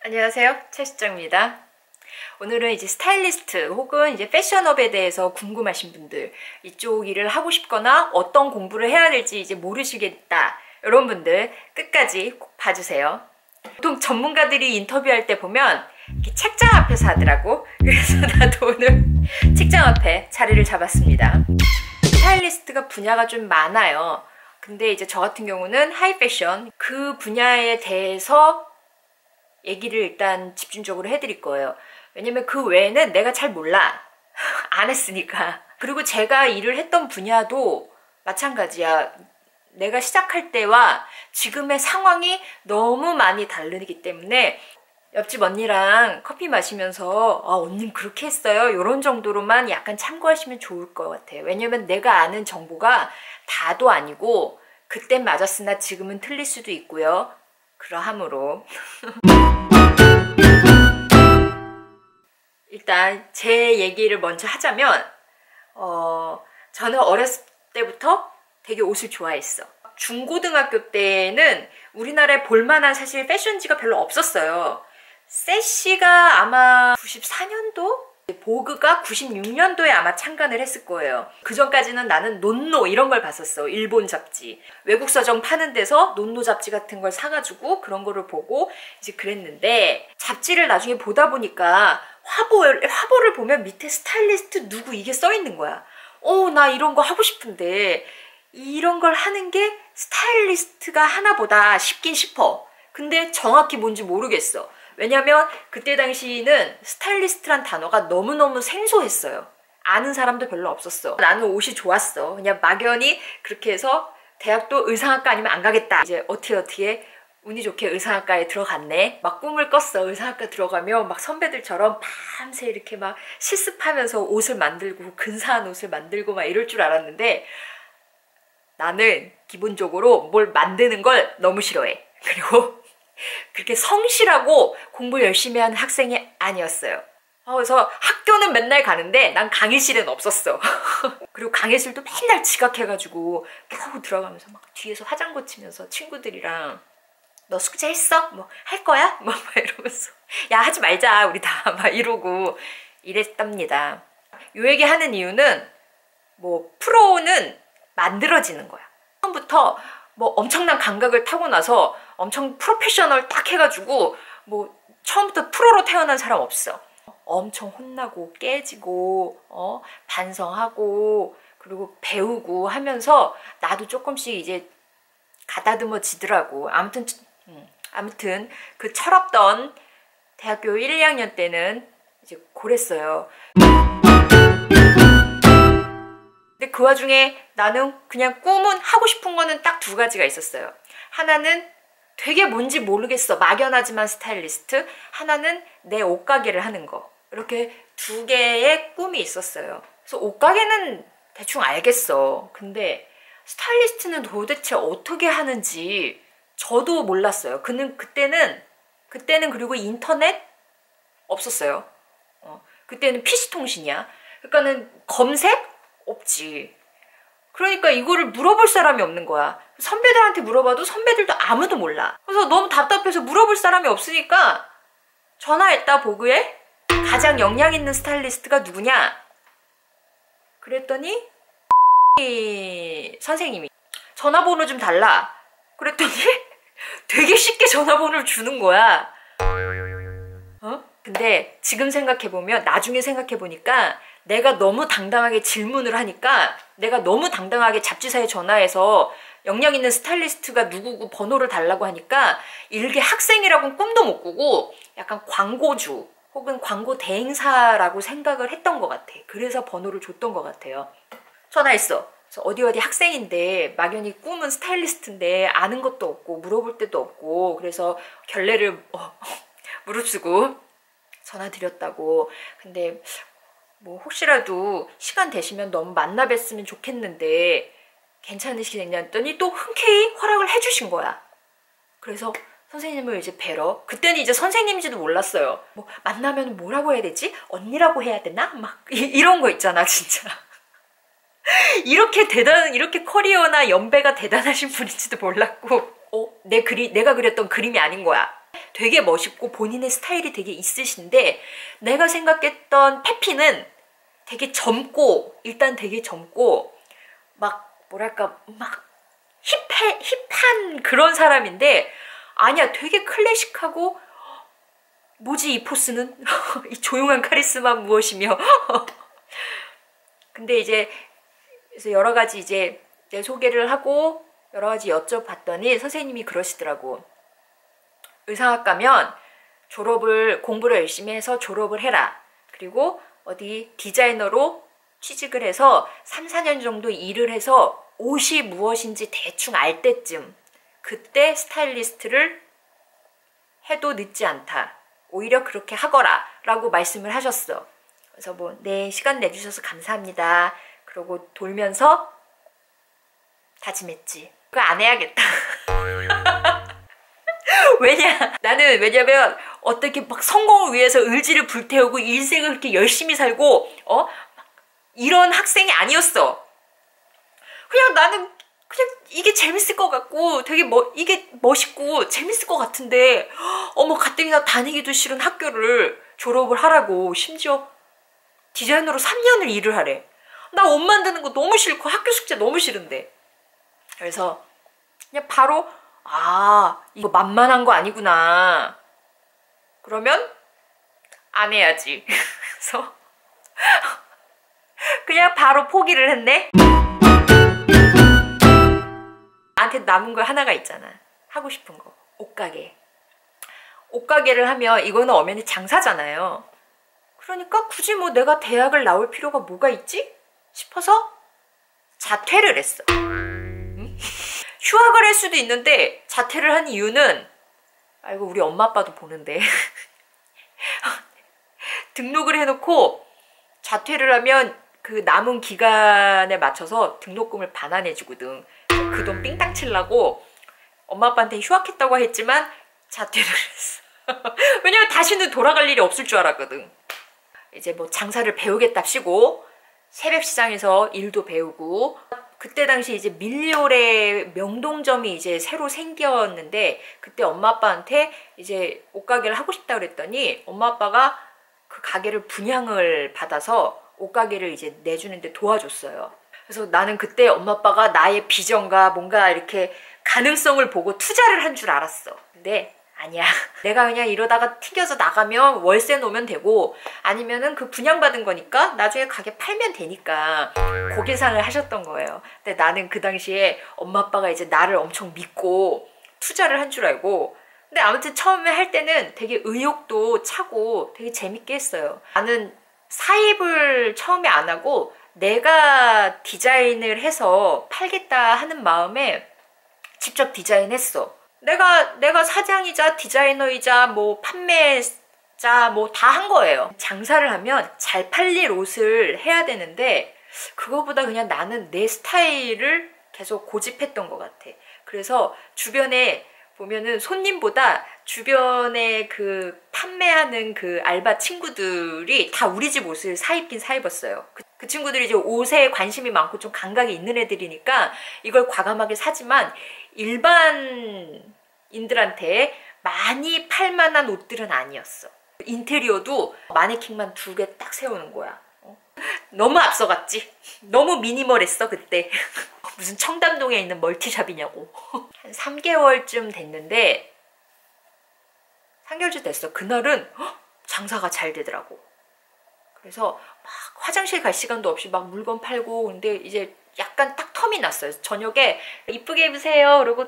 안녕하세요, 최 실장입니다. 오늘은 이제 스타일리스트 혹은 이제 패션업에 대해서 궁금하신 분들, 이쪽 일을 하고 싶거나 어떤 공부를 해야 될지 이제 모르시겠다, 이런 분들 끝까지 꼭 봐주세요. 보통 전문가들이 인터뷰할 때 보면 이렇게 책장 앞에서 하더라고. 그래서 나도 오늘 책장 앞에 자리를 잡았습니다. 스타일리스트가 분야가 좀 많아요. 근데 이제 저 같은 경우는 하이 패션, 그 분야에 대해서 얘기를 일단 집중적으로 해드릴 거예요. 왜냐면 그 외에는 내가 잘 몰라. 안 했으니까. 그리고 제가 일을 했던 분야도 마찬가지야. 내가 시작할 때와 지금의 상황이 너무 많이 다르기 때문에 옆집 언니랑 커피 마시면서 언니는 그렇게 했어요, 이런 정도로만 약간 참고하시면 좋을 것 같아요. 왜냐면 내가 아는 정보가 다도 아니고 그땐 맞았으나 지금은 틀릴 수도 있고요. 그러하므로 일단 제 얘기를 먼저 하자면 저는 어렸을 때부터 되게 옷을 좋아했어. 중고등학교 때는 우리나라에 볼만한 사실 패션지가 별로 없었어요. 세시가 아마 94년도? 보그가 96년도에 아마 창간을 했을 거예요. 그 전까지는 나는 논노 이런 걸 봤었어. 일본 잡지. 외국 서점 파는 데서 논노 잡지 같은 걸 사가지고 그런 거를 보고 이제 그랬는데, 잡지를 나중에 보다 보니까 화보를 보면 밑에 스타일리스트 누구 이게 써 있는 거야. 나 이런 거 하고 싶은데 이런 걸 하는 게 스타일리스트가 하나보다 싶긴 싶어. 근데 정확히 뭔지 모르겠어. 왜냐면 그때 당시는 스타일리스트란 단어가 너무너무 생소했어요. 아는 사람도 별로 없었어. 나는 옷이 좋았어. 그냥 막연히 그렇게 해서 대학도 의상학과 아니면 안 가겠다. 이제 어떻게 운이 좋게 의상학과에 들어갔네. 막 꿈을 꿨어. 의상학과 들어가면 막 선배들처럼 밤새 이렇게 막 실습하면서 옷을 만들고 근사한 옷을 만들고 막 이럴 줄 알았는데, 나는 기본적으로 뭘 만드는 걸 너무 싫어해. 그리고 그렇게 성실하고 공부 열심히 하는 학생이 아니었어요. 그래서 학교는 맨날 가는데 난 강의실은 없었어. 그리고 강의실도 맨날 지각해가지고 겨우 들어가면서 막 뒤에서 화장 고치면서 친구들이랑 너 숙제했어? 뭐 할 거야? 뭐 이러면서 야 하지 말자 우리 다 막 이러고 이랬답니다. 요 얘기 하는 이유는 프로는 만들어지는 거야. 처음부터 엄청난 감각을 타고 나서 엄청 프로페셔널 딱 해가지고 처음부터 프로로 태어난 사람 없어. 엄청 혼나고 깨지고 반성하고 그리고 배우고 하면서 나도 조금씩 이제 가다듬어지더라고. 아무튼 그 철없던 대학교 1, 2학년 때는 이제 그랬어요. 근데 그 와중에 나는 그냥 꿈은 하고 싶은 거는 딱 두 가지가 있었어요. 하나는 되게 뭔지 모르겠어, 막연하지만 스타일리스트. 하나는 내 옷가게를 하는 거. 이렇게 두 개의 꿈이 있었어요. 그래서 옷가게는 대충 알겠어. 근데 스타일리스트는 도대체 어떻게 하는지 저도 몰랐어요. 그때는 그리고 인터넷 없었어요. 그때는 PC통신이야. 그러니까는 검색? 없지. 그러니까 이거를 물어볼 사람이 없는 거야. 선배들한테 물어봐도 선배들도 아무도 몰라. 그래서 너무 답답해서 물어볼 사람이 없으니까 전화했다, 보그에. 가장 역량 있는 스타일리스트가 누구냐? 그랬더니 선생님이 전화번호 좀 달라. 그랬더니 되게 쉽게 전화번호를 주는 거야. 근데 지금 생각해보면, 나중에 생각해보니까 내가 너무 당당하게 질문을 하니까, 내가 너무 당당하게 잡지사에 전화해서 역량 있는 스타일리스트가 누구고 번호를 달라고 하니까 일개 학생이라고는 꿈도 못 꾸고 약간 광고주 혹은 광고 대행사라고 생각을 했던 것 같아. 그래서 번호를 줬던 것 같아요. 전화했어. 그래서 어디 학생인데 막연히 꿈은 스타일리스트인데 아는 것도 없고 물어볼 데도 없고, 그래서 결례를 무릅쓰고 전화 드렸다고. 근데 혹시라도 시간 되시면 너무 만나 뵀으면 좋겠는데 괜찮으시겠냐 했더니 또 흔쾌히 허락을 해주신 거야. 그래서 선생님을 이제 뵈러, 그때는 이제 선생님인지도 몰랐어요. 만나면 뭐라고 해야 되지? 언니라고 해야 되나? 막 이런 거 있잖아, 진짜. 이렇게 커리어나 연배가 대단하신 분인지도 몰랐고, 내가 그렸던 그림이 아닌 거야. 되게 멋있고 본인의 스타일이 되게 있으신데, 내가 생각했던 페피는 되게 젊고, 일단 되게 젊고 막 뭐랄까 막 힙한 그런 사람인데, 아니야, 되게 클래식하고, 뭐지 이 포스는? 이 조용한 카리스마 무엇이며. 근데 이제 그래서 여러 가지 이제 내 소개를 하고 여러 가지 여쭤봤더니 선생님이 그러시더라고. 의상학과면 공부를 열심히 해서 졸업을 해라. 그리고 어디 디자이너로 취직을 해서 3, 4년 정도 일을 해서 옷이 무엇인지 대충 알 때쯤, 그때 스타일리스트를 해도 늦지 않다. 오히려 그렇게 하거라 라고 말씀을 하셨어. 그래서 뭐 네, 시간 내주셔서 감사합니다. 그러고 돌면서 다짐했지. 그거 안 해야겠다. 왜냐면 어떻게 막 성공을 위해서 의지를 불태우고 인생을 그렇게 열심히 살고 이런 학생이 아니었어. 그냥 나는 그냥 이게 재밌을 것 같고 되게 이게 멋있고 재밌을 것 같은데, 가뜩이나 다니기도 싫은 학교를 졸업을 하라고, 심지어 디자이너로 3년을 일을 하래. 나 옷 만드는 거 너무 싫고 학교 숙제 너무 싫은데. 그래서 그냥 바로 이거 만만한 거 아니구나. 그러면 안 해야지. 그래서 그냥 바로 포기를 했네. 나한테 남은 거 하나가 있잖아. 하고 싶은 거. 옷가게. 옷가게를 하면 이거는 엄연히 장사잖아요. 그러니까 굳이 뭐 내가 대학을 나올 필요가 뭐가 있지? 싶어서 자퇴를 했어. 응? 휴학을 할 수도 있는데 자퇴를 한 이유는, 아이고 우리 엄마 아빠도 보는데 등록을 해놓고 자퇴를 하면 그 남은 기간에 맞춰서 등록금을 반환해주거든. 그 돈 삥땅 치려고 엄마 아빠한테 휴학했다고 했지만 자퇴를 했어. 왜냐면 다시는 돌아갈 일이 없을 줄 알았거든. 이제 뭐 장사를 배우겠답시고 새벽 시장에서 일도 배우고, 그때 당시 이제 밀리올의 명동점이 이제 새로 생겼는데, 그때 엄마 아빠한테 이제 옷가게를 하고 싶다 그랬더니 엄마 아빠가 그 가게를 분양을 받아서 옷가게를 이제 내주는데 도와줬어요. 그래서 나는 그때 엄마 아빠가 나의 비전과 뭔가 이렇게 가능성을 보고 투자를 한 줄 알았어. 근데 아니야. 내가 그냥 이러다가 튕겨서 나가면 월세 놓으면 되고, 아니면은 그 분양받은 거니까 나중에 가게 팔면 되니까, 그 계산을 하셨던 거예요. 근데 나는 그 당시에 엄마 아빠가 이제 나를 엄청 믿고 투자를 한 줄 알고, 근데 아무튼 처음에 할 때는 되게 의욕도 차고 되게 재밌게 했어요. 나는 사입을 처음에 안 하고 내가 디자인을 해서 팔겠다 하는 마음에 직접 디자인했어. 내가 사장이자 디자이너이자 뭐 판매자 뭐 다 한 거예요. 장사를 하면 잘 팔릴 옷을 해야 되는데, 그거보다 그냥 나는 내 스타일을 계속 고집했던 것 같아. 그래서 주변에 보면은 손님보다 주변에 그 판매하는 그 알바 친구들이 다 우리 집 옷을 사입긴 사입었어요. 그 친구들이 이제 옷에 관심이 많고 좀 감각이 있는 애들이니까 이걸 과감하게 사지만, 일반인들한테 많이 팔만한 옷들은 아니었어. 인테리어도 마네킹만 2개 딱 세우는 거야. 너무 앞서갔지? 너무 미니멀했어 그때. 무슨 청담동에 있는 멀티샵이냐고. 한 3개월쯤 됐는데, 3개월쯤 됐어. 그날은 장사가 잘 되더라고. 그래서 막 화장실 갈 시간도 없이 막 물건 팔고, 근데 이제 약간 딱 텀이 났어요. 저녁에 이쁘게 입으세요 그러고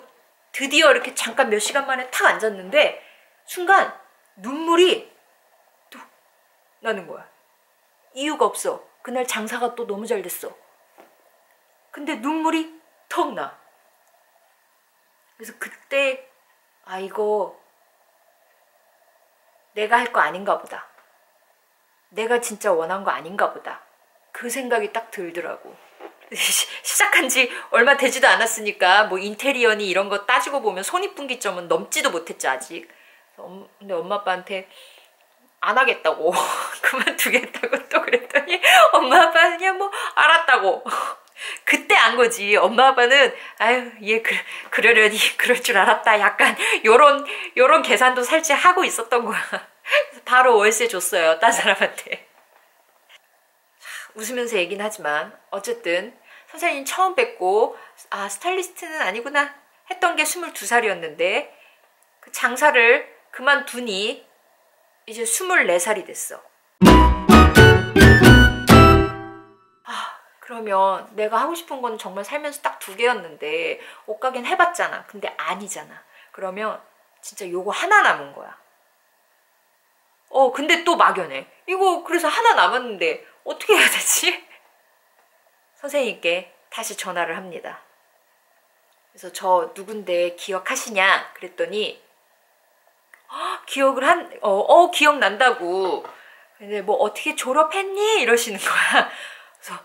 드디어 이렇게 잠깐 몇 시간 만에 탁 앉았는데 순간 눈물이 또 나는 거야. 이유가 없어. 그날 장사가 또 너무 잘 됐어. 근데 눈물이 턱 나. 그래서 그때 이거 내가 할 거 아닌가 보다. 내가 진짜 원한 거 아닌가 보다. 그 생각이 딱 들더라고. 시작한 지 얼마 되지도 않았으니까 뭐 인테리어니 이런 거 따지고 보면 손익분기점은 넘지도 못했지 아직. 근데 엄마 아빠한테 안 하겠다고 그만두겠다고 또 그랬더니 엄마 아빠는 그냥 뭐 알았다고. 그때 안 거지. 엄마 아빠는 아유 얘 그러려니 그럴 줄 알았다. 약간 요런 계산도 살짝 하고 있었던 거야. 바로 월세 줬어요. 딴 사람한테. 웃으면서 얘기는 하지만 어쨌든 선생님 처음 뵙고 아 스타일리스트는 아니구나 했던 게 22살이었는데 그 장사를 그만두니 이제 24살이 됐어. 그러면 내가 하고 싶은 건 정말 살면서 딱 2개였는데 옷가게는 해봤잖아. 근데 아니잖아. 그러면 진짜 요거 하나 남은 거야. 근데 또 막연해. 이거 그래서 하나 남았는데 어떻게 해야 되지? 선생님께 다시 전화를 합니다. 그래서 저 누군데 기억하시냐? 그랬더니 기억을 기억난다고. 근데 뭐 어떻게 졸업했니? 이러시는 거야. 그래서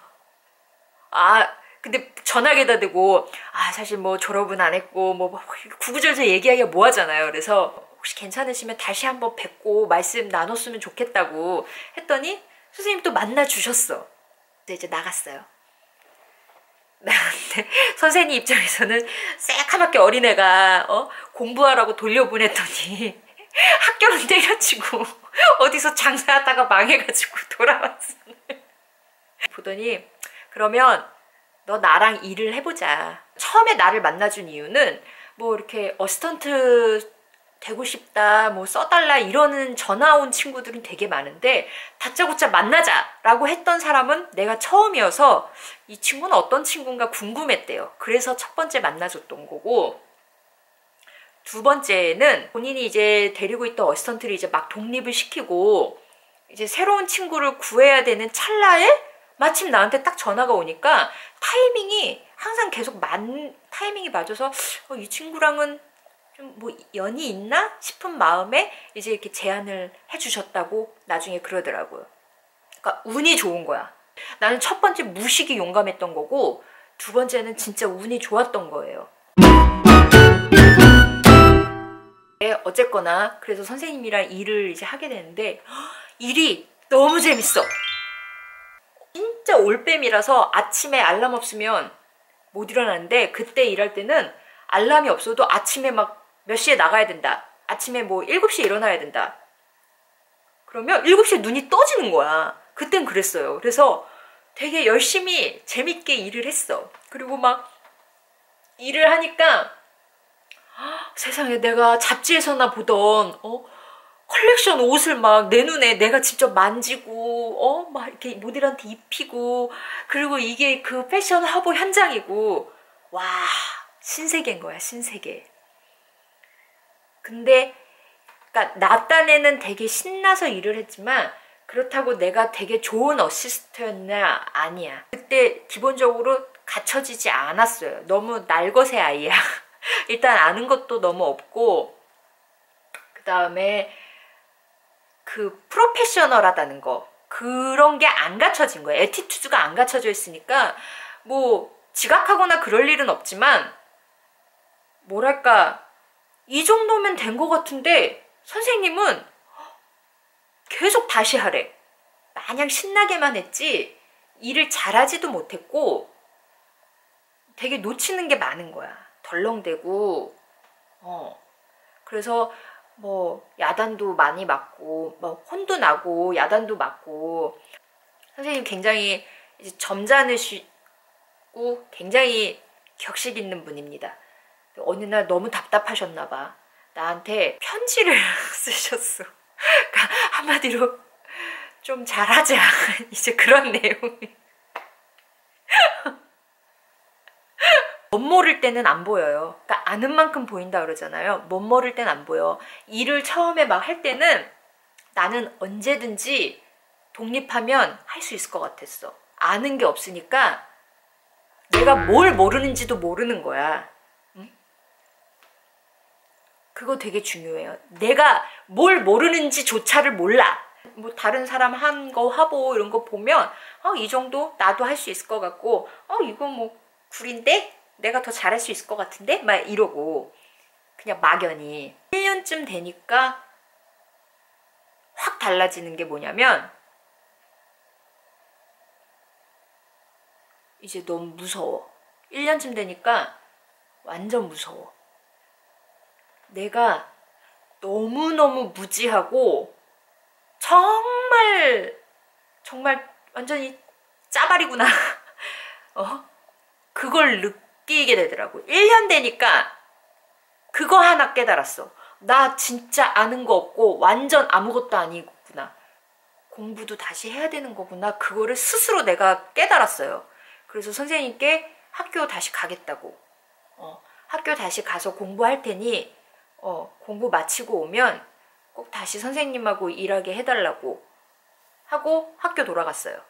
근데 전화기에다 대고 사실 뭐 졸업은 안 했고 뭐 구구절절 얘기하기가 뭐하잖아요. 그래서 혹시 괜찮으시면 다시 한번 뵙고 말씀 나눴으면 좋겠다고 했더니 선생님 또 만나 주셨어. 이제 나갔어요. 나갔는데 선생님 입장에서는 새카맣게 어린애가 공부하라고 돌려보냈더니 학교는 때려치고 어디서 장사하다가 망해가지고 돌아왔어. 보더니 그러면 너 나랑 일을 해보자. 처음에 나를 만나준 이유는 뭐 이렇게 어시스턴트 되고 싶다 뭐 써달라 이러는 전화 온 친구들은 되게 많은데 다짜고짜 만나자라고 했던 사람은 내가 처음이어서 이 친구는 어떤 친구인가 궁금했대요. 그래서 첫 번째 만나줬던 거고, 2번째는 본인이 이제 데리고 있던 어시스턴트를 이제 막 독립을 시키고 이제 새로운 친구를 구해야 되는 찰나에 마침 나한테 딱 전화가 오니까 타이밍이 항상 계속 타이밍이 맞아서 이 친구랑은 좀 뭐 연이 있나 싶은 마음에 이제 이렇게 제안을 해주셨다고 나중에 그러더라고요. 그러니까 운이 좋은 거야. 나는 첫 번째 무식이 용감했던 거고 2번째는 진짜 운이 좋았던 거예요. 어쨌거나 그래서 선생님이랑 일을 이제 하게 되는데 일이 너무 재밌어. 진짜 올빼미라서 아침에 알람 없으면 못 일어나는데 그때 일할 때는 알람이 없어도 아침에 막 몇 시에 나가야 된다. 아침에 뭐 7시에 일어나야 된다. 그러면 7시에 눈이 떠지는 거야. 그땐 그랬어요. 그래서 되게 열심히 재밌게 일을 했어. 그리고 막 일을 하니까 세상에 내가 잡지에서나 보던 컬렉션 옷을 막 내 눈에 내가 직접 만지고 막 이렇게 모델한테 입히고 그리고 이게 그 패션 화보 현장이고 와 신세계인 거야 신세계. 근데 그러니까 나 딴에는 되게 신나서 일을 했지만 그렇다고 내가 되게 좋은 어시스트였냐 아니야. 그때 기본적으로 갖춰지지 않았어요. 너무 날것의 아이야. 일단 아는 것도 너무 없고 그 다음에 그 프로페셔널하다는 거 그런 게 안 갖춰진 거예요. 애티튜드가 안 갖춰져 있으니까 뭐 지각하거나 그럴 일은 없지만 뭐랄까 이 정도면 된 것 같은데 선생님은 계속 다시 하래. 마냥 신나게만 했지 일을 잘하지도 못했고 되게 놓치는 게 많은 거야. 덜렁대고 그래서 뭐 야단도 많이 맞고 뭐 혼도 나고 야단도 맞고 선생님 굉장히 이제 점잖으시고 굉장히 격식 있는 분입니다. 어느 날 너무 답답하셨나 봐. 나한테 편지를 쓰셨어. 그러니까 한마디로 좀 잘하자 이제 그런 내용이. 못 모를 때는 안 보여요. 그러니까 아는 만큼 보인다 그러잖아요. 못 모를 때는 안 보여. 일을 처음에 막 할 때는 나는 언제든지 독립하면 할 수 있을 것 같았어. 아는 게 없으니까 내가 뭘 모르는지도 모르는 거야. 응? 그거 되게 중요해요. 내가 뭘 모르는지조차를 몰라. 뭐 다른 사람 한 거 화보 이런 거 보면 이 정도 나도 할 수 있을 것 같고 이거 뭐 구린데? 내가 더 잘할 수 있을 것 같은데? 막 이러고 그냥 막연히 1년쯤 되니까 확 달라지는 게 뭐냐면 이제 너무 무서워. 1년쯤 되니까 완전 무서워. 내가 너무너무 무지하고 정말 완전히 짜발이구나. 그걸 느끼게 되더라고. 1년 되니까 그거 하나 깨달았어. 나 진짜 아는 거 없고 완전 아무것도 아니구나. 공부도 다시 해야 되는 거구나. 그거를 스스로 내가 깨달았어요. 그래서 선생님께 학교 다시 가겠다고. 학교 다시 가서 공부할 테니 공부 마치고 오면 꼭 다시 선생님하고 일하게 해달라고 하고 학교 돌아갔어요.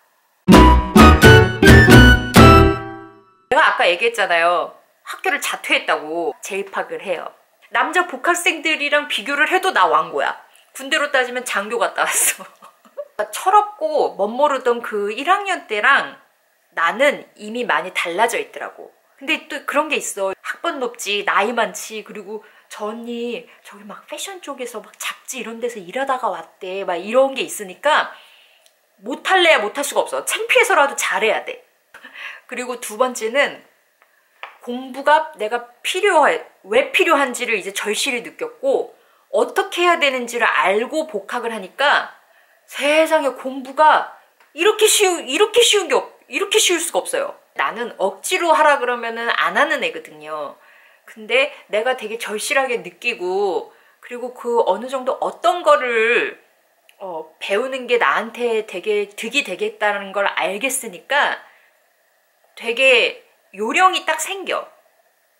내가 아까 얘기했잖아요. 학교를 자퇴했다고. 재입학을 해요. 남자 복학생들이랑 비교를 해도 나 왕고야. 군대로 따지면 장교 갔다 왔어. 철없고 멋모르던 그 1학년 때랑 나는 이미 많이 달라져 있더라고. 근데 또 그런 게 있어. 학번 높지, 나이 많지, 그리고 저 언니 저기 막 패션 쪽에서 막 잡지 이런 데서 일하다가 왔대, 막 이런 게 있으니까 못할래야 못할 수가 없어. 창피해서라도 잘해야 돼. 그리고 두 번째는 공부가 내가 왜 필요한지를 이제 절실히 느꼈고 어떻게 해야 되는지를 알고 복학을 하니까 세상에 공부가 이렇게 쉬울 수가 없어요. 나는 억지로 하라 그러면은 안 하는 애거든요. 근데 내가 되게 절실하게 느끼고, 그리고 그 어느 정도 어떤 거를 배우는 게 나한테 되게 득이 되겠다는 걸 알겠으니까 되게 요령이 딱 생겨.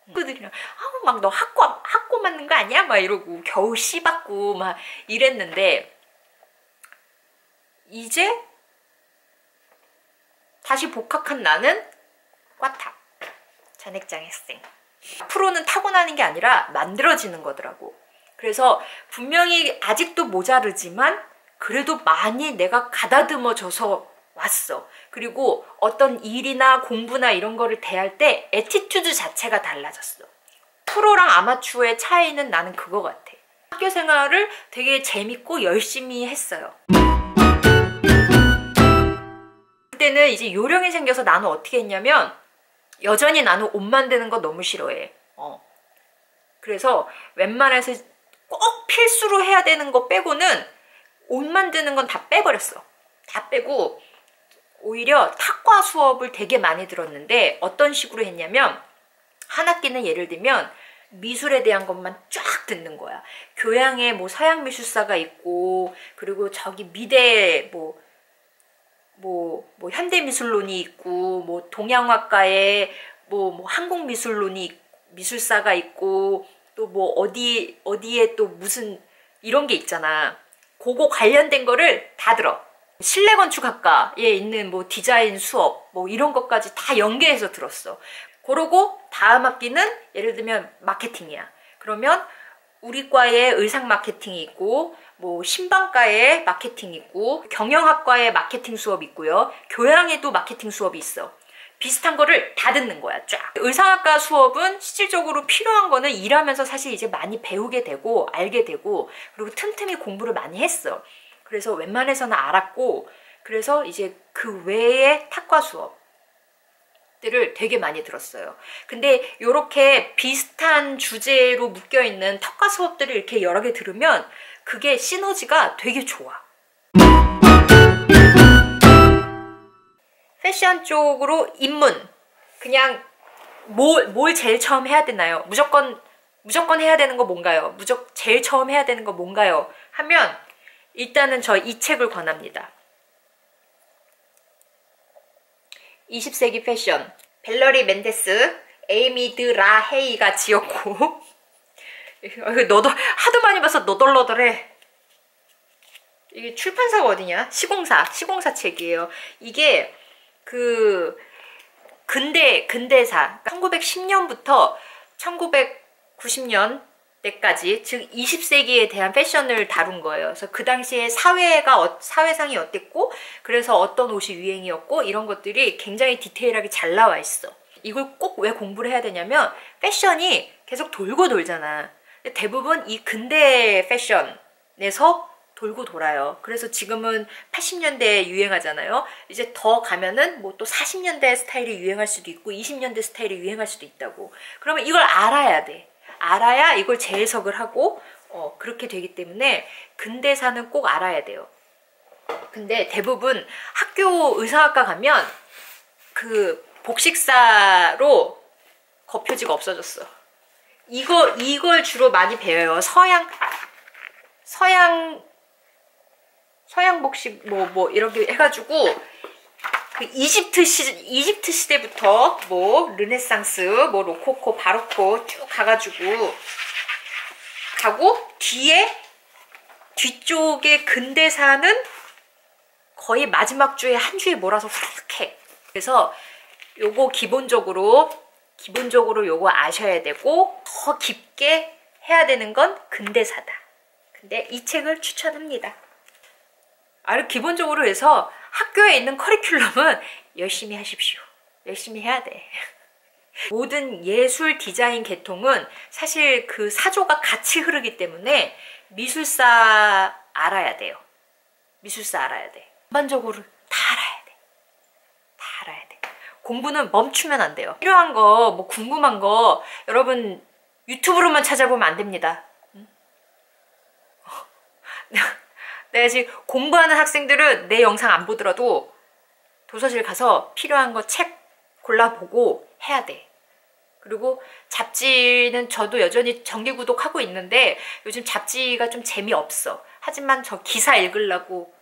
친구들이랑 막 너 학고 맞는 거 아니야? 막 이러고 겨우 씨받고 막 이랬는데, 이제 다시 복학한 나는 꽈탑 잔액장 학생. 앞으로는 타고나는 게 아니라 만들어지는 거더라고. 그래서 분명히 아직도 모자르지만 그래도 많이 내가 가다듬어져서 왔어. 그리고 어떤 일이나 공부나 이런 거를 대할 때 애티튜드 자체가 달라졌어. 프로랑 아마추어의 차이는 나는 그거 같아. 학교 생활을 되게 재밌고 열심히 했어요. 그때는 이제 요령이 생겨서 나는 어떻게 했냐면, 여전히 나는 옷 만드는 거 너무 싫어해. 그래서 웬만해서 꼭 필수로 해야 되는 거 빼고는 옷 만드는 건 다 빼버렸어. 다 빼고 오히려 탁과 수업을 되게 많이 들었는데, 어떤 식으로 했냐면 한 학기는 예를 들면 미술에 대한 것만 쫙 듣는 거야. 교양에 뭐 서양 미술사가 있고, 그리고 저기 미대 뭐 현대미술론이 있고, 뭐 동양학과에 뭐 한국미술론이 미술사가 있고, 또 뭐 어디에 또 무슨 이런 게 있잖아. 그거 관련된 거를 다 들어. 실내건축학과에 있는 뭐 디자인 수업 뭐 이런 것까지 다 연계해서 들었어. 그러고 다음 학기는 예를 들면 마케팅이야. 그러면 우리 과에 의상 마케팅이 있고, 뭐 신방과에 마케팅 있고, 경영학과에 마케팅 수업 있고요. 교양에도 마케팅 수업이 있어. 비슷한 거를 다 듣는 거야, 쫙. 의상학과 수업은 실질적으로 필요한 거는 일하면서 사실 이제 많이 배우게 되고 알게 되고, 그리고 틈틈이 공부를 많이 했어. 그래서 웬만해서는 알았고, 그래서 이제 그 외에 탁과 수업들을 되게 많이 들었어요. 근데 이렇게 비슷한 주제로 묶여있는 탁과 수업들을 이렇게 여러 개 들으면 그게 시너지가 되게 좋아. 패션 쪽으로 입문, 그냥 뭘 제일 처음 해야 되나요? 무조건 해야 되는 거 뭔가요? 제일 처음 해야 되는 거 뭔가요? 하면 일단은 저 이 책을 권합니다. 20세기 패션, 벨러리 맨데스, 에이미 드 라 헤이가 지었고 너도 하도 많이 봐서 너덜너덜해. 이게 출판사가 어디냐? 시공사 책이에요. 이게 그 근대사 1910년부터 1990년 때까지, 즉 20세기에 대한 패션을 다룬 거예요. 그래서 그 당시에 사회상이 어땠고, 그래서 어떤 옷이 유행이었고, 이런 것들이 굉장히 디테일하게 잘 나와 있어. 이걸 꼭 왜 공부를 해야 되냐면 패션이 계속 돌고 돌잖아. 근데 대부분 이 근대 패션에서 돌고 돌아요. 그래서 지금은 80년대 유행하잖아요. 이제 더 가면은 뭐 또 40년대 스타일이 유행할 수도 있고 20년대 스타일이 유행할 수도 있다고. 그러면 이걸 알아야 돼. 알아야 이걸 재해석을 하고 그렇게 되기 때문에 근대사는 꼭 알아야 돼요. 근데 대부분 학교 의사학과 가면 그 복식사로 겉표지가 없어졌어. 이걸 주로 많이 배워요. 서양 복식 뭐 이렇게 해가지고 그 이집트 시대부터 뭐 르네상스, 뭐 로코코, 바로코 쭉 가가지고 가고 뒤쪽에 근대사는 거의 마지막 주에 한 주에 몰아서 후루룩 해. 그래서 요거 기본적으로 요거 아셔야 되고 더 깊게 해야 되는 건 근대사다. 근데 이 책을 추천합니다. 기본적으로 해서 학교에 있는 커리큘럼은 열심히 하십시오. 열심히 해야 돼. 모든 예술 디자인 계통은 사실 그 사조가 같이 흐르기 때문에 미술사 알아야 돼요. 미술사 알아야 돼. 전반적으로 다 알아야 돼. 다 알아야 돼. 공부는 멈추면 안 돼요. 필요한 거, 뭐 궁금한 거 여러분 유튜브로만 찾아보면 안 됩니다. 응? 내가 지금 공부하는 학생들은 내 영상 안 보더라도 도서실 가서 필요한 거 책 골라보고 해야 돼. 그리고 잡지는 저도 여전히 정기 구독하고 있는데 요즘 잡지가 좀 재미없어. 하지만 저 기사 읽으려고,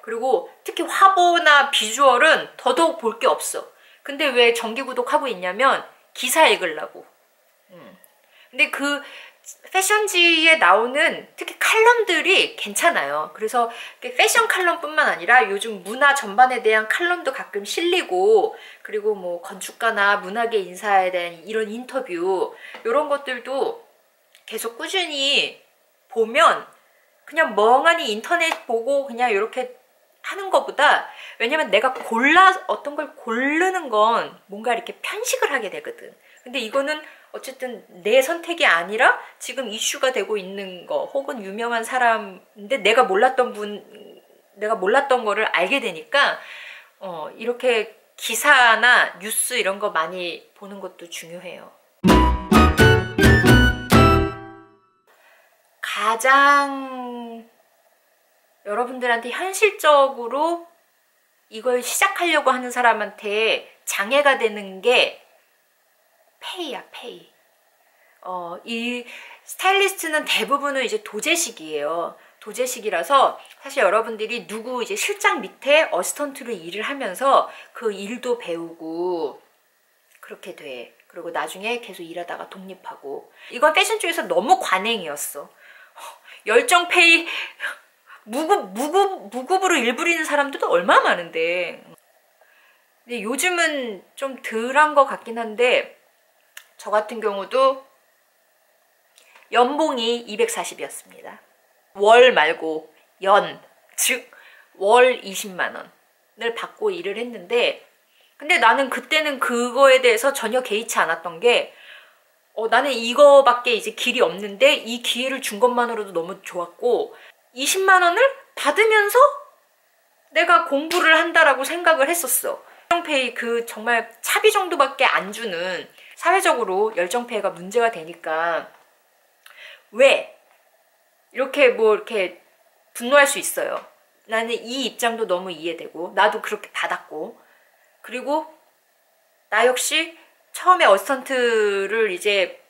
그리고 특히 화보나 비주얼은 더더욱 볼 게 없어. 근데 왜 정기 구독하고 있냐면 기사 읽으려고. 근데 그 패션지에 나오는 특히 칼럼들이 괜찮아요. 그래서 패션 칼럼뿐만 아니라 요즘 문화 전반에 대한 칼럼도 가끔 실리고, 그리고 뭐 건축가나 문학의 인사에 대한 이런 인터뷰, 이런 것들도 계속 꾸준히 보면 그냥 멍하니 인터넷 보고 그냥 이렇게 하는 것보다, 왜냐면 내가 어떤 걸 고르는 건 뭔가 이렇게 편식을 하게 되거든. 근데 이거는 어쨌든 내 선택이 아니라 지금 이슈가 되고 있는 거, 혹은 유명한 사람인데 내가 몰랐던 거를 알게 되니까 이렇게 기사나 뉴스 이런 거 많이 보는 것도 중요해요. 가장 여러분들한테 현실적으로 이걸 시작하려고 하는 사람한테 장애가 되는 게 페이야, 페이. 이 스타일리스트는 대부분은 이제 도제식이에요. 도제식이라서 사실 여러분들이 누구 이제 실장 밑에 어시스턴트로 일을 하면서 그 일도 배우고 그렇게 돼. 그리고 나중에 계속 일하다가 독립하고. 이건 패션 쪽에서 너무 관행이었어. 열정 페이, 무급으로 일 부리는 사람들도 얼마나 많은데. 근데 요즘은 좀 덜한 것 같긴 한데, 저 같은 경우도 연봉이 240이었습니다. 월 말고 연, 즉 월 20만 원을 받고 일을 했는데, 근데 나는 그때는 그거에 대해서 전혀 개의치 않았던 게, 나는 이거밖에 이제 길이 없는데 이 기회를 준 것만으로도 너무 좋았고, 20만 원을 받으면서 내가 공부를 한다라고 생각을 했었어. 열정페이 그 정말 차비 정도밖에 안 주는, 사회적으로 열정페이가 문제가 되니까 왜 이렇게 뭐 이렇게 분노할 수 있어요. 나는 이 입장도 너무 이해되고, 나도 그렇게 받았고, 그리고 나 역시 처음에 어시스턴트를 이제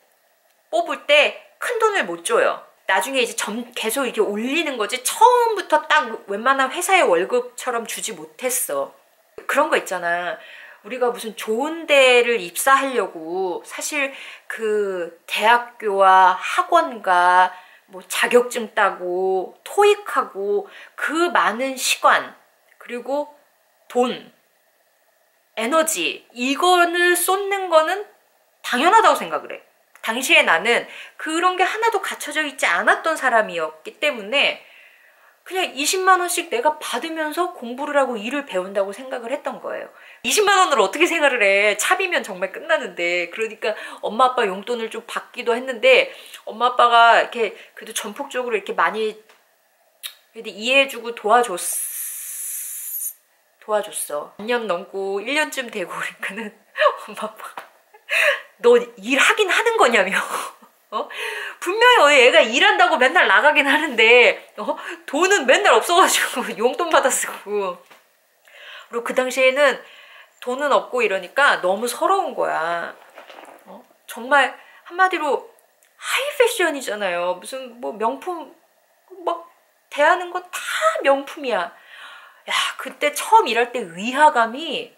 뽑을 때 큰 돈을 못 줘요. 나중에 이제 계속 이렇게 올리는 거지, 처음부터 딱 웬만한 회사의 월급처럼 주지 못했어. 그런 거 있잖아. 우리가 무슨 좋은 데를 입사하려고 사실 그 대학교와 학원과 뭐 자격증 따고 토익하고 그 많은 시간, 그리고 돈, 에너지, 이거를 쏟는 거는 당연하다고 생각을 해. 당시에 나는 그런 게 하나도 갖춰져 있지 않았던 사람이었기 때문에 그냥 20만 원씩 내가 받으면서 공부를 하고 일을 배운다고 생각을 했던 거예요. 20만 원으로 어떻게 생활을 해? 차비면 정말 끝나는데. 그러니까 엄마 아빠 용돈을 좀 받기도 했는데, 엄마 아빠가 이렇게 그래도 전폭적으로 이렇게 많이 근데 이해해주고 도와줬어. 2년 넘고 1년쯤 되고 그러니까는 엄마 아빠가 너 일하긴 하는 거냐며. 분명히 애가 일한다고 맨날 나가긴 하는데 돈은 맨날 없어가지고 용돈 받아 쓰고. 그리고 그 당시에는 돈은 없고 이러니까 너무 서러운 거야. 정말 한마디로 하이 패션이잖아요. 무슨 뭐 명품 막 대하는 건 다 명품이야. 야, 그때 처음 일할 때 위화감이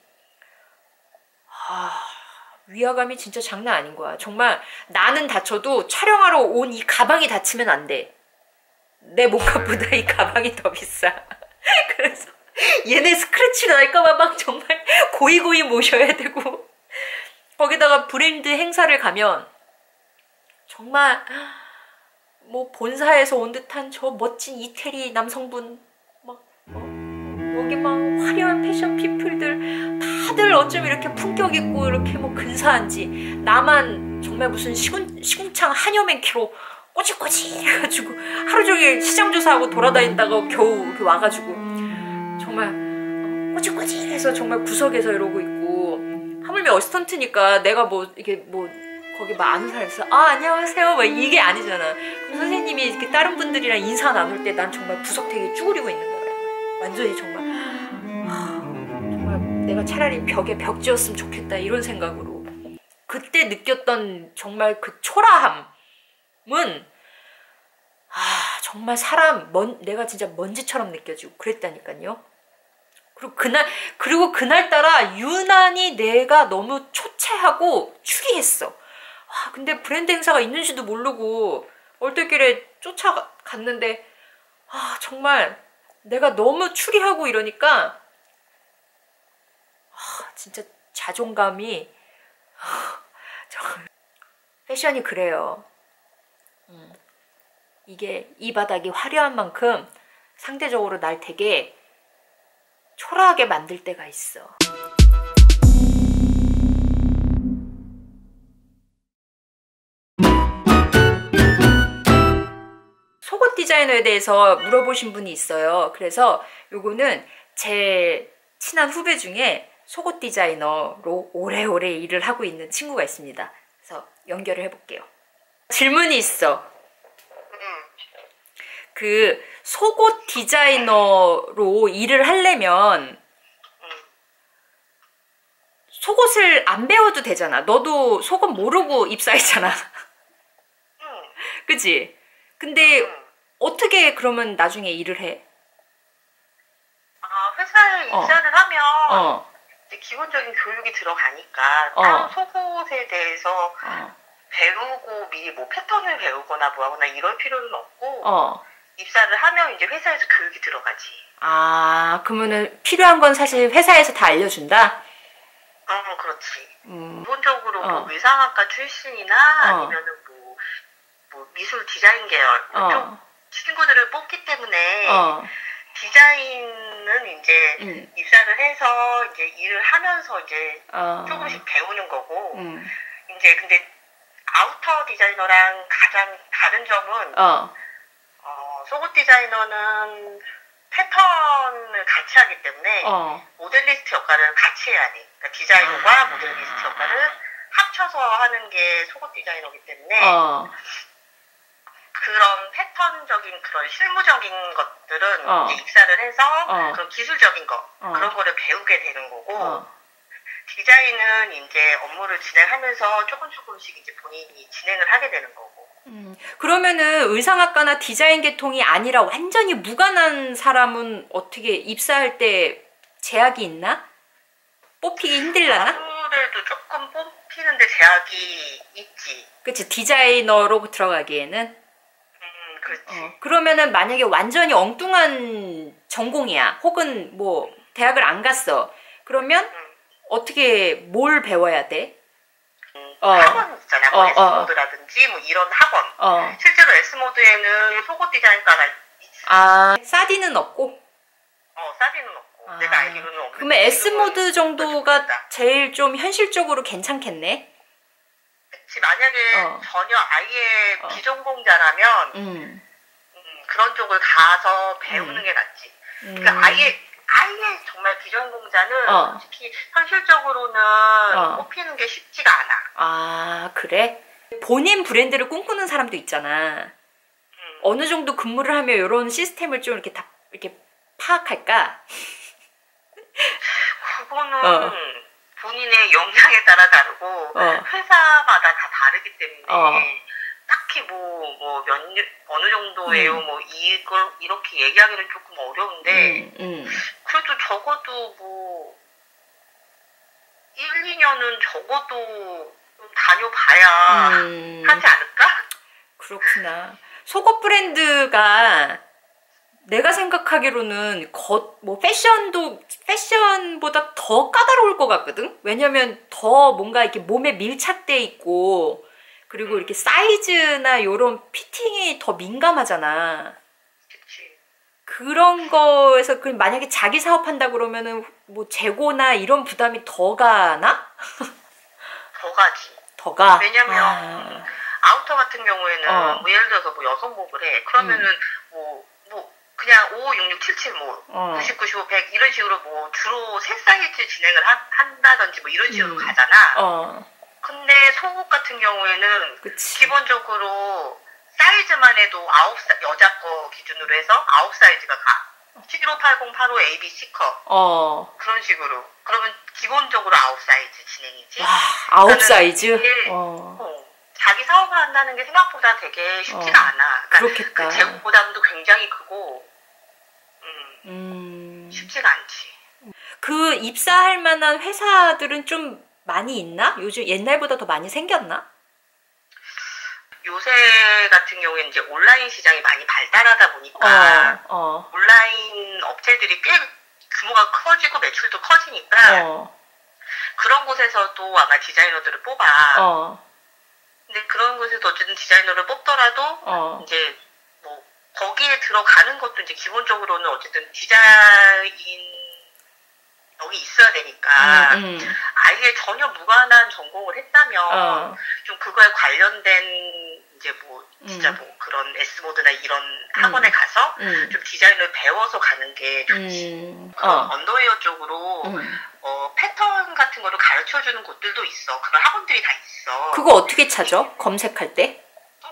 진짜 장난 아닌 거야. 정말 나는 다쳐도 촬영하러 온 이 가방이 다치면 안 돼. 내 몸값보다 이 가방이 더 비싸. 그래서 얘네 스크래치 날까봐 막 정말 고이고이 모셔야 되고. 거기다가 브랜드 행사를 가면 정말 뭐 본사에서 온 듯한 저 멋진 이태리 남성분 막 여기 막 화려한 패션 피플들 다들 어쩜 이렇게 품격 있고 이렇게 뭐 근사한지, 나만 정말 무슨 시궁창 한여맨키로 꼬질꼬질 해가지고 하루 종일 시장 조사하고 돌아다닌다가 겨우 이렇게 와가지고 정말 꼬질꼬질해서 정말 구석에서 이러고 있고, 하물며 어시스턴트니까 내가 뭐 이게 뭐 거기 막 아는 사람 있어, 안녕하세요 막 이게 아니잖아. 그럼 선생님이 이렇게 다른 분들이랑 인사 나눌 때 난 정말 구석탱이 쭈그리고 있는 거야. 완전히 정말 정말 내가 차라리 벽에 벽 지었으면 좋겠다 이런 생각으로. 그때 느꼈던 정말 그 초라함은 정말 내가 진짜 먼지처럼 느껴지고 그랬다니까요. 그리고 그날따라 유난히 내가 너무 초췌하고 추리했어. 근데 브랜드 행사가 있는지도 모르고 얼떨결에 쫓아갔는데 정말 내가 너무 추리하고 이러니까 진짜 자존감이 패션이 그래요. 이게 이 바닥이 화려한 만큼 상대적으로 날 되게 초라하게 만들 때가 있어. 속옷 디자이너에 대해서 물어보신 분이 있어요. 그래서 요거는 제 친한 후배 중에 속옷 디자이너로 오래오래 일을 하고 있는 친구가 있습니다. 그래서 연결을 해볼게요. 질문이 있어. 그 속옷 디자이너로 일을 하려면 속옷을 안 배워도 되잖아. 너도 속옷 모르고 입사했잖아. 그치? 근데 어떻게 그러면 나중에 일을 해? 회사에 입사를 하면 이제 기본적인 교육이 들어가니까 따로 속옷에 대해서 배우고 미리 뭐 패턴을 배우거나 뭐 하거나 이럴 필요는 없고 입사를 하면 이제 회사에서 교육이 들어가지. 그러면은 필요한 건 사실 회사에서 다 알려준다? 그렇지. 기본적으로 뭐 의상학과 출신이나 아니면은 뭐 미술 디자인 계열 쪽 친구들을 뽑기 때문에 디자인은 이제 입사를 해서 이제 일을 하면서 이제 조금씩 배우는 거고 이제 근데 아우터 디자이너랑 가장 다른 점은 속옷 디자이너는 패턴을 같이 하기 때문에 모델리스트 역할을 같이 해야 돼. 그러니까 디자이너과 모델리스트 역할을 합쳐서 하는 게 속옷 디자이너이기 때문에 그런 패턴적인 그런 실무적인 것들은 이제 입사를 해서 그런 기술적인 거 그런 거를 배우게 되는 거고 디자인은 이제 업무를 진행하면서 조금씩 이제 본인이 진행을 하게 되는 거고. 그러면은 의상학과나 디자인 계통이 아니라 완전히 무관한 사람은 어떻게 입사할 때 제약이 있나? 뽑히기 힘들라나? 아무래도 조금 뽑히는데 제약이 있지. 그치, 디자이너로 들어가기에는? 그렇지. 그러면은 만약에 완전히 엉뚱한 전공이야. 혹은 뭐 대학을 안 갔어. 그러면 어떻게 뭘 배워야 돼? 학원 있잖아요. 뭐 S모드라든지 뭐 이런 학원. 실제로 S모드에는 속옷 디자인과가 있어. 사디는 없고? 사디는 없고. 내가 알기로는 없는데. 그러면 S모드 정도가 제일 좀 현실적으로 괜찮겠네? 그치, 만약에 전혀 아예 비전공자라면 그런 쪽을 가서 배우는 게 낫지. 그러니까 아예 정말 비전공자는 솔직히 현실적으로는 뽑히는 게 쉽지가 않아. 아, 그래? 본인 브랜드를 꿈꾸는 사람도 있잖아. 어느 정도 근무를 하면 이런 시스템을 좀 이렇게 이렇게 파악할까? 그거는 본인의 역량에 따라 다르고 회사마다 다 다르기 때문에 딱히 어느 정도예요, 이걸 이렇게 얘기하기는 조금 어려운데, 그래도 적어도 1, 2년은 적어도 다녀봐야 하지 않을까? 그렇구나. 속옷 브랜드가 내가 생각하기로는 패션보다 더 까다로울 것 같거든? 왜냐면 더 뭔가 이렇게 몸에 밀착돼 있고, 그리고 이렇게 사이즈나 이런 피팅이 더 민감하잖아. 그치. 그런 거에서 만약에 자기 사업한다 그러면은 재고나 이런 부담이 더 가나? 더 가지. 더 가? 왜냐면 아우터 같은 경우에는 예를 들어서 여성복을 해. 그러면은 그냥 5, 6, 6, 7, 7, 90, 95, 100 이런 식으로 주로 세 사이즈 진행을 한다든지 이런 식으로 가잖아. 근데 속옷 같은 경우에는 기본적으로 사이즈만 해도 여자 거 기준으로 해서 9사이즈가 가. 15, 80, 85, A, B, C컵. 그런 식으로. 그러면 기본적으로 9사이즈 진행이지. 9사이즈? 자기 사업을 한다는 게 생각보다 되게 쉽지가 않아. 그러니까 그렇겠다. 그 재고 부담도 굉장히 크고, 쉽지가 않지. 그 입사할 만한 회사들은 좀 많이 있나? 요즘 옛날보다 더 많이 생겼나? 요새 같은 경우에 이제 온라인 시장이 많이 발달하다 보니까 온라인 업체들이 꽤 규모가 커지고 매출도 커지니까 그런 곳에서도 아마 디자이너들을 뽑아. 근데 그런 곳에서 어쨌든 디자이너를 뽑더라도 이제 거기에 들어가는 것도 이제 기본적으로는 어쨌든 디자인 여기 있어야 되니까 아예 전혀 무관한 전공을 했다면 좀 그거에 관련된 이제 진짜 그런 S모드나 이런 학원에 가서 좀 디자인을 배워서 가는 게 좋지. 그런 언더웨어 쪽으로 패턴 같은 거를 가르쳐주는 곳들도 있어. 그런 학원들이 다 있어. 그거 어떻게 찾아? 검색할 때?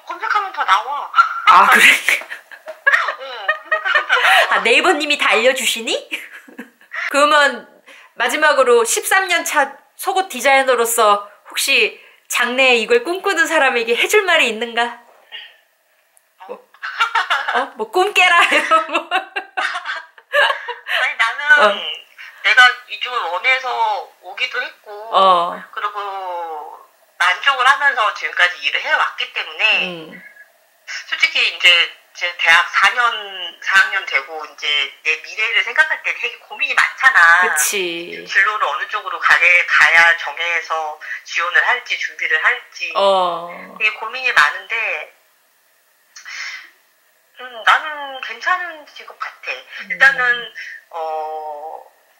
검색하면 다 나와. 아, 그래? 검색하면 다 나와. 네이버님이 다 알려주시니? 그러면 마지막으로 13년 차 속옷 디자이너로서 혹시 장래에 이걸 꿈꾸는 사람에게 해줄 말이 있는가? 꿈 깨라. 아니, 나는 내가 이쪽을 원해서 오기도 했고, 그리고 만족을 하면서 지금까지 일을 해왔기 때문에, 솔직히 이제 대학 4학년 되고 이제 내 미래를 생각할 때 되게 고민이 많잖아. 그치. 진로를 어느 쪽으로 가야 정해서 지원을 할지 준비를 할지 되게 고민이 많은데 나는 괜찮은 직업 같아. 일단은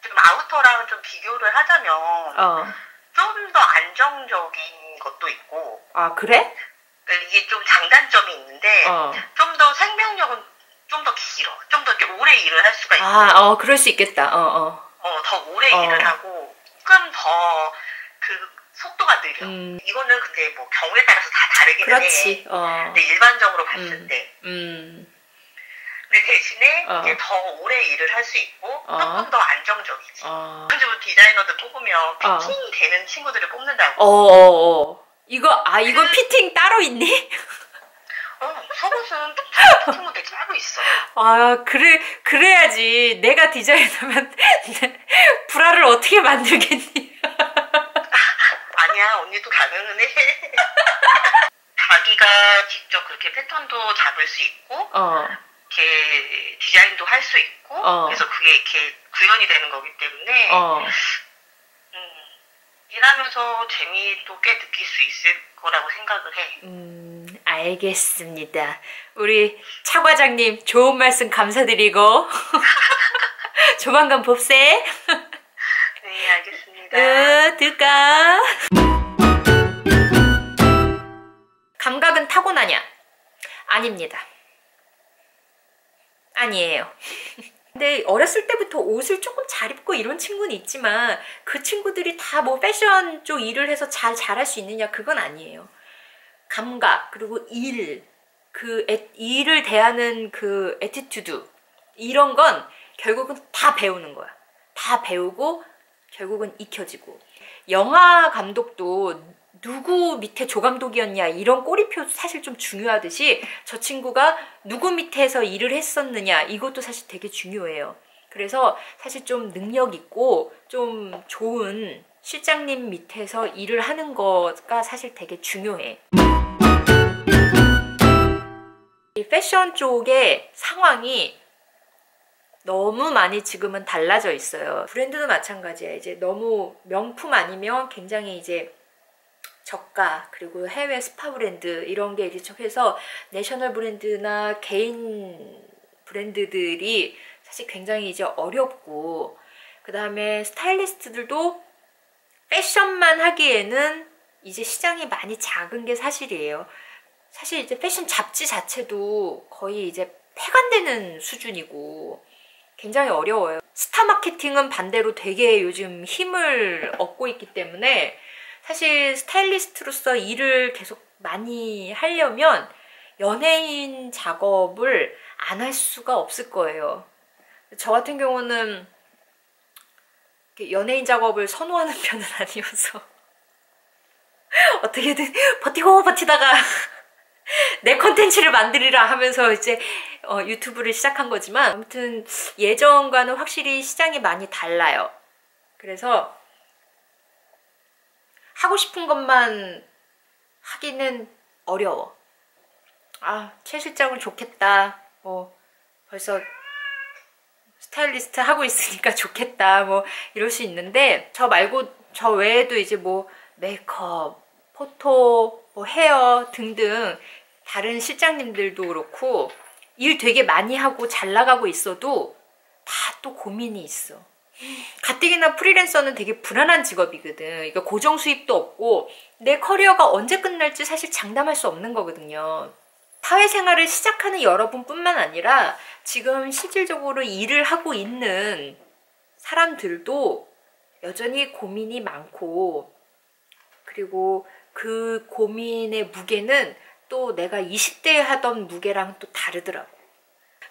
좀 아우터랑 좀 비교를 하자면 좀 더 안정적인 것도 있고. 아, 그래? 이게 좀 장단점이 있는데 좀 더 생명력은 좀 더 길어. 좀 더 오래 일을 할 수가 있고. 그럴 수 있겠다. 더 오래 일을 하고 조금 더 그 속도가 느려. 이거는 근데 경우에 따라서 다 다르긴 해. 근데 일반적으로 봤을 때. 근데 대신에 이제 더 오래 일을 할 수 있고 조금 더 안정적이지. 요즘 디자이너들 뽑으면 피팅이 되는 친구들을 뽑는다고. 이거 피팅 따로 있니? 속옷은 피팅 모델 따로 있어. 그래야지. 내가 디자이너면 브라를 어떻게 만들겠니? 아니야, 언니도 가능은 해. 자기가 직접 그렇게 패턴도 잡을 수 있고, 이렇게 디자인도 할 수 있고, 그래서 그게 이렇게 구현이 되는 거기 때문에, 일하면서 재미도 꽤 느낄 수 있을 거라고 생각을 해. 알겠습니다. 우리 차 과장님 좋은 말씀 감사드리고 조만간 봅세. 네, 알겠습니다. 들까? 감각은 타고나냐? 아닙니다. 아니에요. 근데 어렸을 때부터 옷을 조금 잘 입고 이런 친구는 있지만 그 친구들이 다 뭐 패션 쪽 일을 해서 잘할 수 있느냐, 그건 아니에요. 감각, 그리고 일을 대하는 그 애티튜드, 이런 건 결국은 다 배우는 거야. 다 배우고 결국은 익혀지고. 영화 감독도 누구 밑에 조감독이었냐, 이런 꼬리표 사실 좀 중요하듯이 저 친구가 누구 밑에서 일을 했었느냐, 이것도 사실 되게 중요해요. 그래서 사실 좀 능력 있고 좀 좋은 실장님 밑에서 일을 하는 거가 사실 되게 중요해. 이 패션 쪽의 상황이 너무 많이 지금은 달라져 있어요. 브랜드도 마찬가지야. 이제 너무 명품 아니면 굉장히 이제 저가, 그리고 해외 스파 브랜드 이런 게 이제 해서 내셔널 브랜드나 개인 브랜드들이 사실 굉장히 이제 어렵고, 그 다음에 스타일리스트들도 패션만 하기에는 이제 시장이 많이 작은 게 사실이에요. 사실 이제 패션 잡지 자체도 거의 이제 폐간되는 수준이고 굉장히 어려워요. 스타 마케팅은 반대로 되게 요즘 힘을 얻고 있기 때문에 사실 스타일리스트로서 일을 계속 많이 하려면 연예인 작업을 안 할 수가 없을 거예요. 저 같은 경우는 연예인 작업을 선호하는 편은 아니어서 어떻게든 버티고 버티다가 내 컨텐츠를 만들리라 하면서 이제 유튜브를 시작한 거지만, 아무튼 예전과는 확실히 시장이 많이 달라요. 그래서 하고 싶은 것만 하기는 어려워. 아, 최 실장은 좋겠다, 뭐 벌써 스타일리스트 하고 있으니까 좋겠다, 뭐 이럴 수 있는데, 저 말고 저 외에도 이제 뭐 메이크업, 포토, 뭐 헤어 등등 다른 실장님들도 그렇고 일 되게 많이 하고 잘 나가고 있어도 다 또 고민이 있어. 가뜩이나 프리랜서는 되게 불안한 직업이거든. 그러니까 고정 수입도 없고 내 커리어가 언제 끝날지 사실 장담할 수 없는 거거든요. 사회생활을 시작하는 여러분뿐만 아니라 지금 실질적으로 일을 하고 있는 사람들도 여전히 고민이 많고, 그리고 그 고민의 무게는 또 내가 20대에 하던 무게랑 또 다르더라고.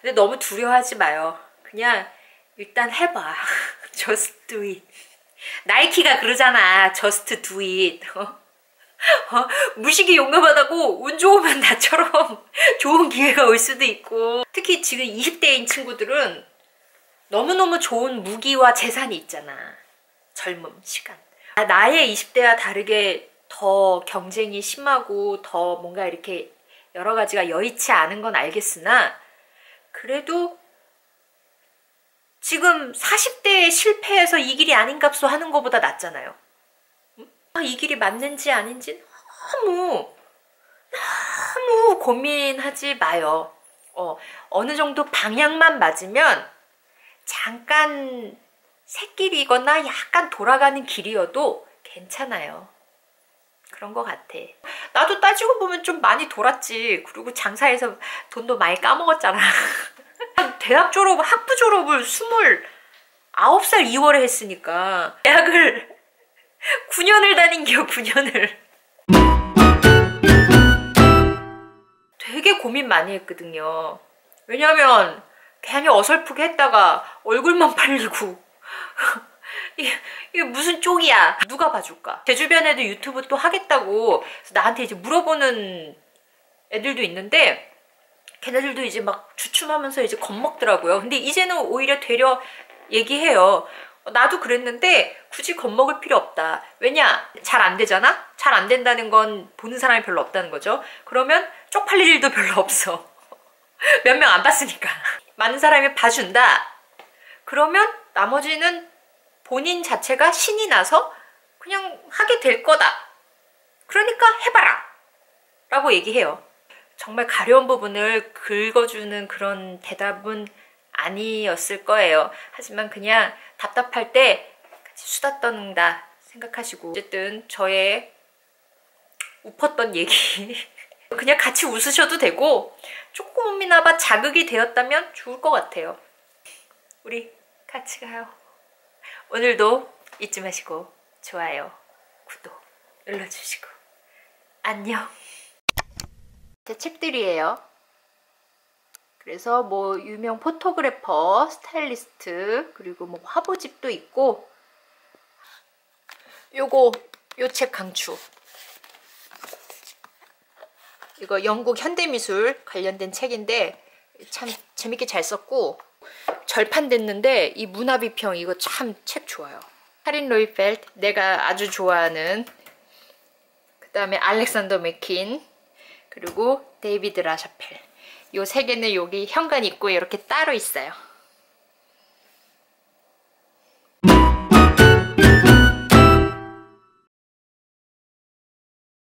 근데 너무 두려워하지 마요. 그냥 일단 해봐. Just do it. 나이키가 그러잖아. Just do it. 무식이 용감하다고 운 좋으면 나처럼 좋은 기회가 올 수도 있고, 특히 지금 20대인 친구들은 너무너무 좋은 무기와 재산이 있잖아. 젊음, 시간. 나의 20대와 다르게 더 경쟁이 심하고 더 뭔가 이렇게 여러 가지가 여의치 않은 건 알겠으나, 그래도 지금 40대에 실패해서 이 길이 아닌갑소 하는 것보다 낫잖아요. 이 길이 맞는지 아닌지 너무 고민하지 마요. 어느 정도 방향만 맞으면 잠깐 새길이거나 약간 돌아가는 길이어도 괜찮아요. 그런 것 같아. 나도 따지고 보면 좀 많이 돌았지. 그리고 장사해서 돈도 많이 까먹었잖아. 대학 졸업, 학부 졸업을 29살 2월에 했으니까 대학을 9년을 다닌겨, 9년을. 되게 고민 많이 했거든요. 왜냐면 괜히 어설프게 했다가 얼굴만 팔리고 이게 무슨 쪽이야. 누가 봐줄까? 제 주변에도 유튜브 또 하겠다고 나한테 이제 물어보는 애들도 있는데, 걔네들도 이제 막 주춤하면서 이제 겁먹더라고요. 근데 이제는 오히려 되려 얘기해요. 나도 그랬는데 굳이 겁먹을 필요 없다. 왜냐? 잘 안 되잖아? 잘 안 된다는 건 보는 사람이 별로 없다는 거죠. 그러면 쪽팔릴 일도 별로 없어. 몇 명 안 봤으니까. 많은 사람이 봐준다. 그러면 나머지는 본인 자체가 신이 나서 그냥 하게 될 거다. 그러니까 해봐라. 라고 얘기해요. 정말 가려운 부분을 긁어주는 그런 대답은 아니었을 거예요. 하지만 그냥 답답할 때 같이 수다 떠는다 생각하시고, 어쨌든 저의 웃었던 얘기 그냥 같이 웃으셔도 되고, 조금이나마 자극이 되었다면 좋을 것 같아요. 우리 같이 가요. 오늘도 잊지 마시고 좋아요, 구독 눌러주시고 안녕. 제 책들이에요. 그래서 뭐 유명 포토그래퍼, 스타일리스트, 그리고 뭐 화보집도 있고, 요 책 강추. 이거 영국 현대미술 관련된 책인데 참 재밌게 잘 썼고 절판됐는데 이 문화비평 이거 참 책 좋아요. 카린 로이펠트 내가 아주 좋아하는, 그 다음에 알렉산더 맥퀸, 그리고 데이비드 라샤펠, 요 세 개는 여기 현관 입구에 이렇게 따로 있어요.